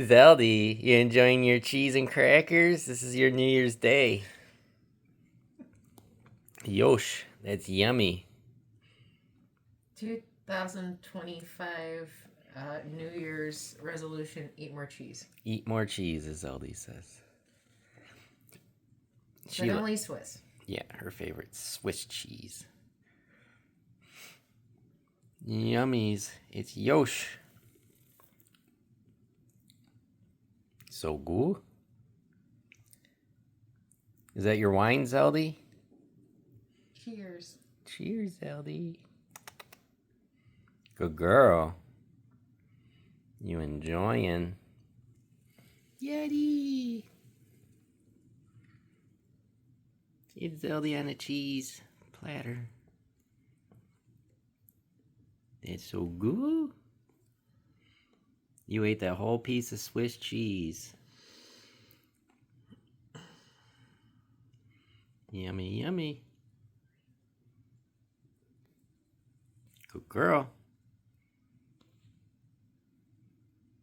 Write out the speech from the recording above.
Zelda, you enjoying your cheese and crackers? This is your New Year's Day. Yosh, that's yummy. 2025 New Year's resolution: eat more cheese. Eat more cheese, as Zelda says. But only Swiss. Yeah, her favorite Swiss cheese. Yummies. It's Yosh. So good. Is that your wine, Zelda? Cheers. Cheers, Zelda. Good girl. You enjoying? Yeti. It's Zelda on a cheese platter. That's so good. You ate that whole piece of Swiss cheese. Yummy, yummy. Good girl.